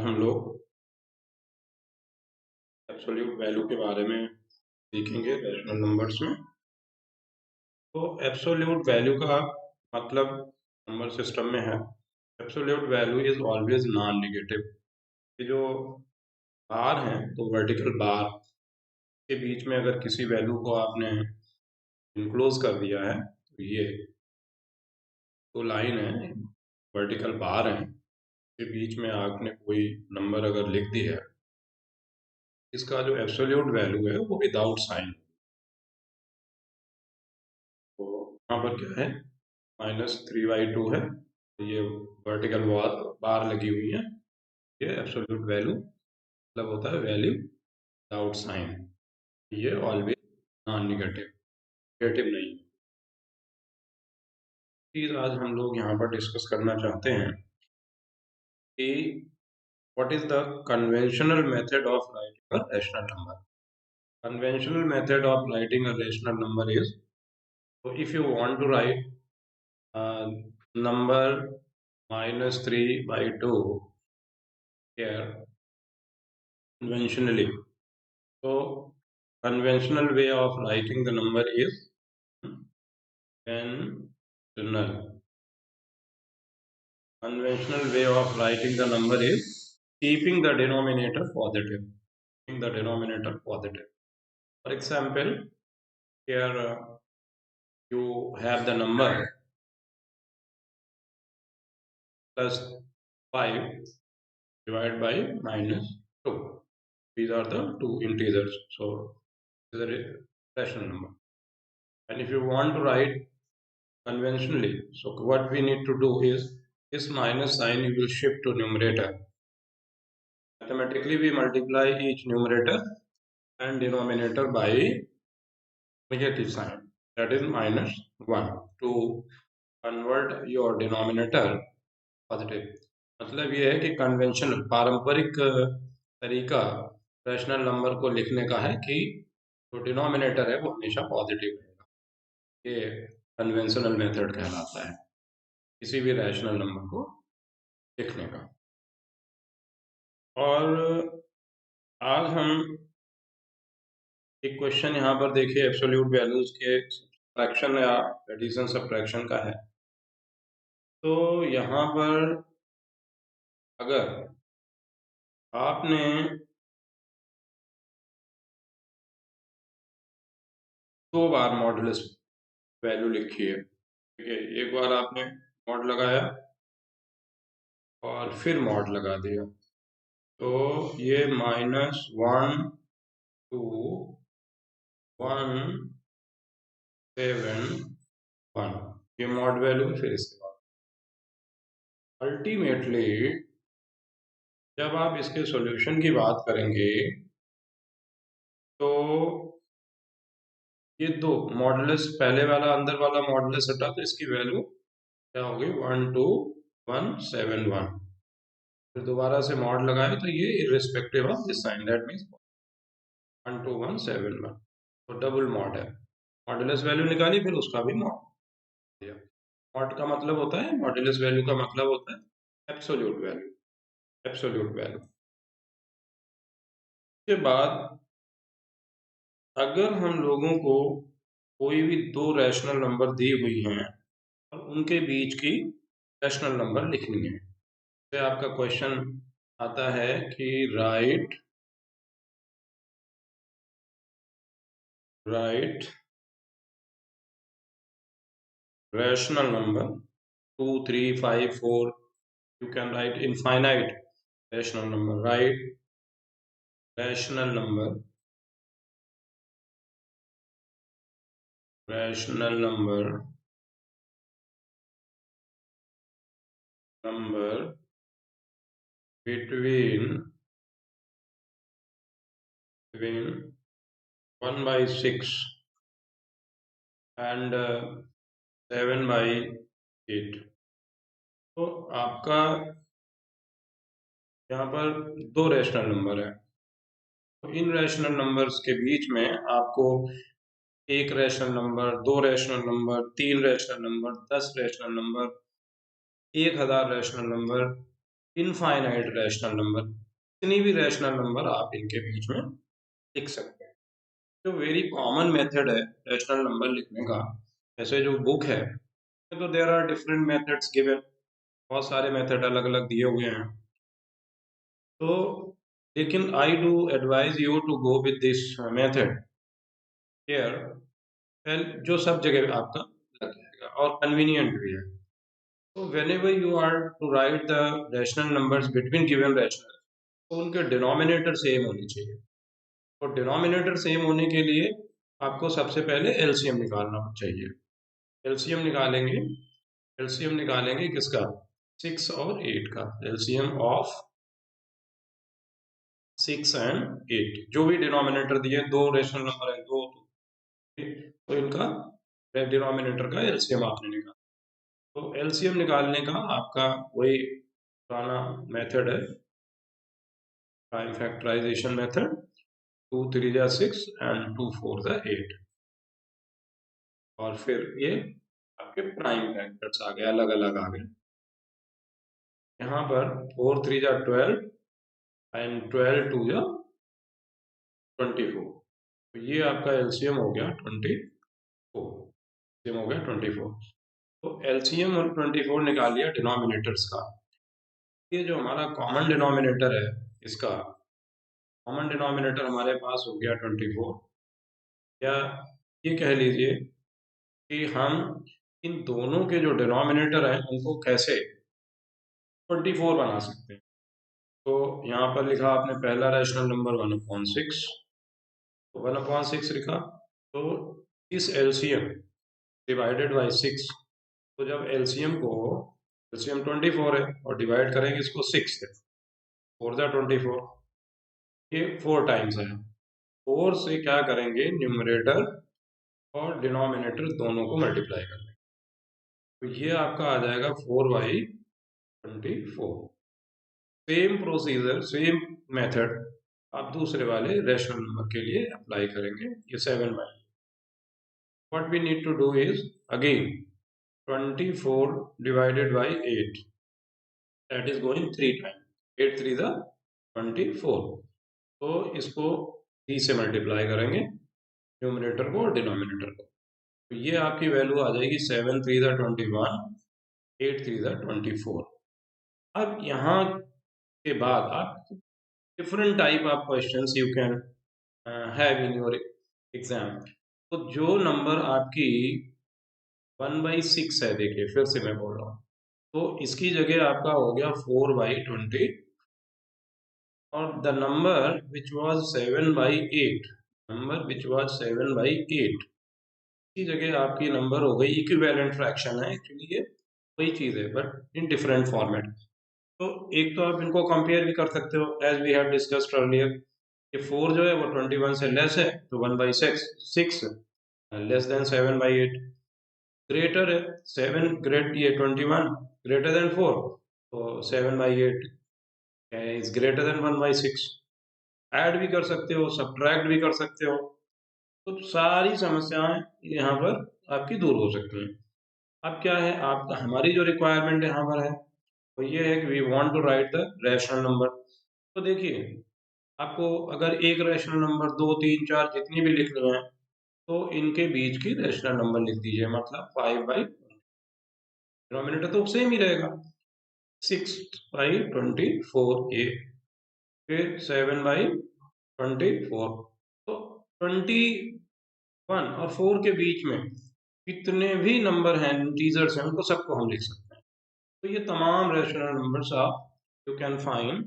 हम लोग absolute value के बारे में सीखेंगे रैशनल नंबर्स में। तो एब्सोल्यूट वैल्यू का मतलब नंबर सिस्टम में है, absolute value is always non negative. ये जो बार हैं तो वर्टिकल बार के बीच में अगर किसी वैल्यू को आपने इनक्लोज कर दिया है तो ये तो लाइन है, वर्टिकल बार है, के बीच में आपने कोई नंबर अगर लिख दी है, इसका जो एब्सोल्यूट वैल्यू है वो विदाउट साइन। तो यहाँ पर क्या है, -3/2 है, ये वर्टिकल बार लगी हुई है, ये एब्सोल्यूट वैल्यू मतलब होता है वैल्यू विदाउट साइन। ये ऑलवेज नॉन नेगेटिव, नेगेटिव नहीं। चीज आज हम लोग यहाँ पर डिस्कस करना चाहते हैं कि what is the conventional method of writing a rational number. Conventional method of writing a rational number is, so if you want to write number -3/2 here conventionally, so conventional way of writing the number is conventional way of writing the number is keeping the denominator positive. Keeping the denominator positive. For example, here you have the number +5 divided by -2. These are the two integers, so this is a rational number. And if you want to write conventionally, so what we need to do is this minus sign you will shift to numerator. Mathematically we multiply each numerator and denominator by negative sign, that is -1, to convert your denominator positive. मतलब ये है कि conventional पारंपरिक तरीका rational number को लिखने का है कि जो डिनोमिनेटर है वो हमेशा पॉजिटिव रहेगा। ये कन्वेंशनल मेथड कहलाता है किसी भी रैशनल नंबर को लिखने का। और आज हम एक क्वेश्चन यहाँ पर देखिए, एब्सोल्यूट वैल्यूज के फ्रैक्शन या एडिशन सब्ट्रैक्शन का है। तो यहाँ पर अगर आपने दो बार मॉडुलस वैल्यू लिखी है, ठीक है, एक बार आपने मॉड लगाया और फिर मॉड लगा दिया, तो ये -1 2 1 7 1 ये मॉड वैल्यू है। फिर इसके बाद अल्टीमेटली जब आप इसके सॉल्यूशन की बात करेंगे तो ये दो मॉडुलस, पहले वाला अंदर वाला मॉडुलस हटा तो इसकी वैल्यू क्या होगी, 12171। फिर दोबारा से मॉड लगाए तो ये irrespective of this sign, that means 12171, तो डबल मॉड है। मॉडुलस वैल्यू निकाली फिर उसका भी मॉड दिया। मॉड का मतलब होता है, मॉडुलस वैल्यू का मतलब होता है एब्सोल्यूट वैल्यू, एब्सोल्यूट वैल्यू। के बाद अगर हम लोगों को कोई भी दो रैशनल नंबर दी हुई हैं और उनके बीच की रैशनल नंबर लिखनी है, तो आपका क्वेश्चन आता है कि right rational number 2 3 5 4, you can write infinite rational number. Write rational number between 1/6 and 7/8। तो आपका यहाँ पर दो रैशनल नंबर है, तो इन रैशनल नंबर्स के बीच में आपको एक रैशनल नंबर, दो rational number, 3 rational number, 10 rational number, 1000 rational number infinite rational number, इतनी भी रैशनल नंबर आप इनके बीच में लिख सकते हैं। जो वेरी कॉमन मेथड है रैशनल नंबर लिखने का, ऐसे जो बुक है तो there are different methods given, बहुत सारे मेथड अलग अलग दिए हुए हैं। तो लेकिन I do advise you to go with this method here, जो सब जगह आपका लग जाएगा और कन्वीनियंट भी है। तो whenever you are to write the rational numbers between given rational, तो उनके डिनोमिनेटर सेम होनी चाहिए। और डिनोमिनेटर सेम होने के लिए आपको सबसे पहले एलसीएम निकालना चाहिए। एलसीएम निकालेंगे, एलसीएम निकालेंगे किसका, 6 और 8 का, एलसीएम ऑफ 6 एंड 8, जो भी डिनोमिनेटर दिए, दो रेशनल नंबर है दो, तो इनका डिनोमिनेटर का एलसीएम आपने निकाला। तो एलसीएम निकालने का आपका वही पुराना मेथड है, प्राइम फैक्टराइजेशन मेथड, 2 3 जा 6 एंड 2 4 जा 8, और फिर ये आपके प्राइम फैक्टर्स आ गए, अलग अलग आ गए। यहाँ पर 4 3 जा 12 एंड 12 2 जा 24, तो ये आपका एलसीएम हो गया 24, एलसीएम हो गया 24। तो एलसीएम और 24 निकाल लिया डिनोमिनेटर्स का। ये जो हमारा कॉमन डिनोमिनेटर है, इसका कॉमन डिनोमिनेटर हमारे पास हो गया 24, या ये कह लीजिए कि हम इन दोनों के जो डिनोमिनेटर हैं उनको कैसे 24 बना सकते हैं। तो यहाँ पर लिखा आपने पहला रैशनल नंबर 1/6, तो 1/6 लिखा, तो इस एलसीएम डिवाइडेड बाई 6, तो जब एलसीएम को, एलसीएम 24 है और डिवाइड करेंगे इसको 6 से, 4 जा 24, ये 4 टाइम्स है। 4 से क्या करेंगे, न्यूमरेटर और डिनोमिनेटर दोनों को मल्टीप्लाई कर लेंगे, तो ये आपका आ जाएगा 4/24। सेम प्रोसीजर, सेम मेथड आप दूसरे वाले रैशनल नंबर के लिए अप्लाई करेंगे। ये 7/, what we need to do is again 24 divided by 8, that is going 3 time, 8 3 जा 24, तो इसको 3 से मल्टीप्लाई करेंगे, न्यूमरेटर को और डिनोमिनेटर को, तो ये आपकी वैल्यू आ जाएगी 7 3 जा 21, 8 3 जा 24। अब यहाँ के बाद आप different type of questions you can have in your exam. तो जो नंबर आपकी 1/6 है, देखिए फिर से मैं बोल रहा हूँ, तो इसकी जगह आपका हो गया 4/20, और the number which was 7/8, number which was 7/8 की जगह आपकी नंबर हो गई, इक्विवेलेंट फ्रैक्शन है एक्चुअली, ये वही चीज है बट इन डिफरेंट फॉर्मेट। तो एक तो आप इनको कंपेयर भी कर सकते हो, as we have discussed earlier, ये 4 जो है वो 21 से लेस है, तो 1/6 लेस देन 7/8, ग्रेटर है 7 ग्रेट, ये 21 ग्रेटर देन 4, तो 7/8 इज ग्रेटर देन 1/6। ऐड भी कर सकते हो, सब्ट्रैक्ट भी कर सकते हो, तो सारी समस्याएं यहाँ पर आपकी दूर हो सकती हैं। अब क्या है, आप हमारी जो रिक्वायरमेंट यहाँ पर है वो ये है कि we want to write the rational number. तो देखिए, आपको अगर एक रैशनल नंबर 2 3 4 जितनी भी लिखनी है, तो इनके बीच की रैशनल नंबर लिख दीजिए, मतलब 5/, डिनोमिनेटर तो सेम ही रहेगा, 6/24 ये, फिर 7/24, तो 21 और 4 के बीच में कितने भी नंबर हैं, इंटीजर्स हैं, उनको सबको हम लिख सकते हैं। तो ये तमाम रैशनल नंबर्स आप you can find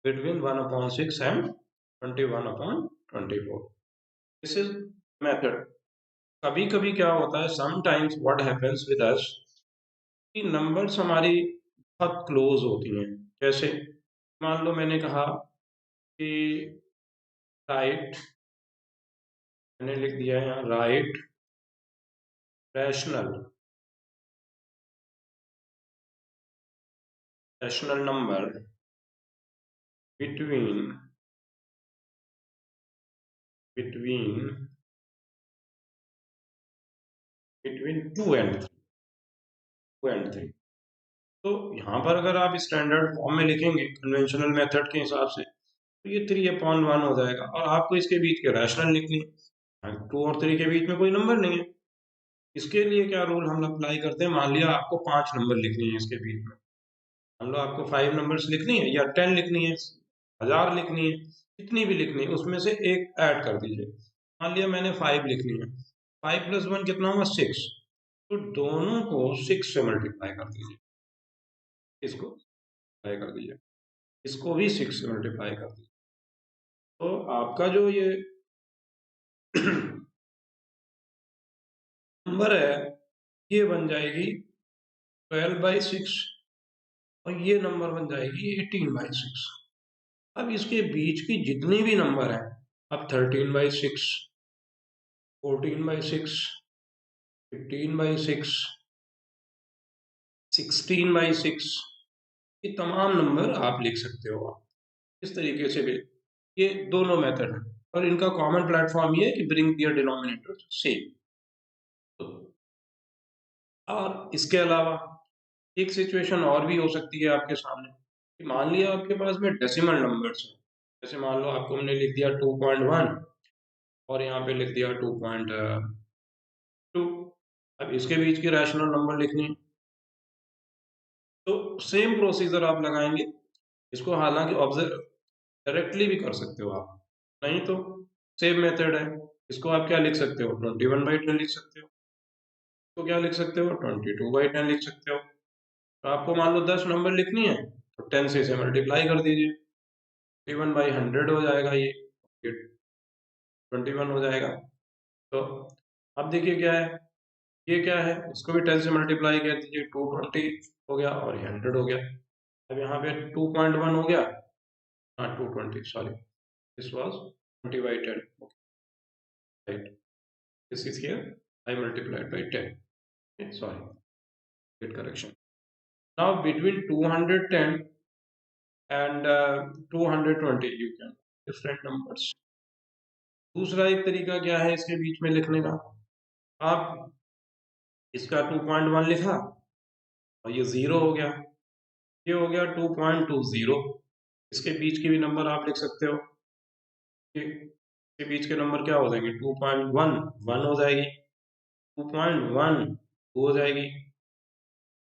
between 1/6 and 21/24। This is method. कभी कभी क्या होता है, sometimes what happens with us, कि नंबर्स हमारी बहुत क्लोज होती हैं। जैसे मान लो मैंने कहा कि राइट, मैंने लिख दिया है यहाँ right rational, rational number between between between 2 and 3, 2 and 3, तो यहाँ पर अगर आप स्टैंडर्ड फॉर्म में लिखेंगे कन्वेंशनल मेथड के हिसाब से, तो ये 3/1 हो जाएगा, और आपको इसके बीच के रैशनल लिखनी है। 2 और 3 के बीच में कोई नंबर नहीं है। इसके लिए क्या रूल हम अप्लाई करते हैं, मान लिया आपको 5 नंबर लिखनी है इसके बीच में, मान लो आपको 5 नंबर्स लिखनी है या 10 लिखनी है, 1000 लिखनी है, कितनी भी लिखनी है, उसमें से एक ऐड कर दीजिए। मान लिया मैंने 5 लिखनी है, 5 + 1 कितना हुआ 6, तो दोनों को 6 से मल्टीप्लाई कर दीजिए, इसको मल्टीप्लाई कर दीजिए, इसको भी 6 से मल्टीप्लाई कर दीजिए। तो आपका जो ये नंबर है ये बन जाएगी 12/6, और ये नंबर बन जाएगी 18/6। अब इसके बीच की जितनी भी नंबर है, अब 13/6, 14/6, 15/6, 16/6, ये तमाम नंबर आप लिख सकते हो। इस तरीके से भी ये दोनों मेथड है, और इनका कॉमन प्लेटफॉर्म ये है कि ब्रिंग दियर डिनोमिनेटर सेम। और इसके अलावा एक सिचुएशन और भी हो सकती है आपके सामने, कि मान लिया आपके पास में डेसिमल नंबर्स है, जैसे मान लो आपको हमने लिख दिया 2.1 और यहाँ पे लिख दिया 2.2। अब इसके बीच की रैशनल नंबर लिखनी है, तो सेम प्रोसीजर आप लगाएंगे। इसको हालांकि ऑब्जर्व डायरेक्टली भी कर सकते हो आप, नहीं तो सेम मेथड है। इसको आप क्या लिख सकते हो, 21/10 लिख सकते हो, तो क्या लिख सकते हो, 22/10 लिख सकते हो। तो आपको मान लो 10 नंबर लिखनी है, तो 10 से इसे मल्टीप्लाई कर दीजिए, 21/100 हो जाएगा, ये 21 हो जाएगा। तो अब देखिए क्या है, ये क्या है, इसको भी 10 से मल्टीप्लाई कर दीजिए, 220 हो गया, और ये 100 हो गया। अब यहाँ पे 2.1 हो गया, हाँ 220, sorry, this was 20/10, right, this is here I multiplied by 10, okay, sorry, get correction. Now between 210 and 220 you can different numbers. दूसरा एक तरीका क्या है इसके बीच में लिखने का, आप इसका 2.1 लिखा और ये 0 हो गया, ये हो गया 2.20, इसके बीच के भी नंबर आप लिख सकते हो, इसके बीच के नंबर क्या हो जाएंगे, 2.1 1 हो जाएगी, 2.1 2 हो जाएगी,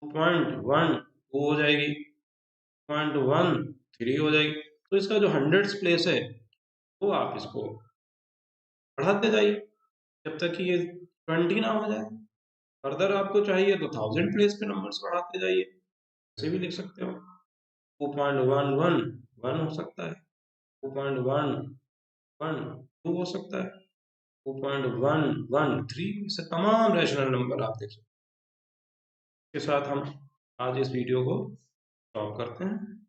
2.1 2 हो जाएगी, 2.1 3 हो जाएगी। तो इसका जो हंड्रेड्स प्लेस है वो आप इसको बढ़ाते जाइए जब तक कि ये 20 ना हो जाए। फर्दर आपको चाहिए तो 1000 प्लेस पे नंबर्स बढ़ाते जाइए, ऐसे भी लिख सकते हो। 2.11 1 हो सकता है, 2.11 2 हो सकता है, 2.113, से तमाम रैशनल नंबर आप देख सकते हैं। इसके साथ हम आज इस वीडियो को स्टॉप करते हैं।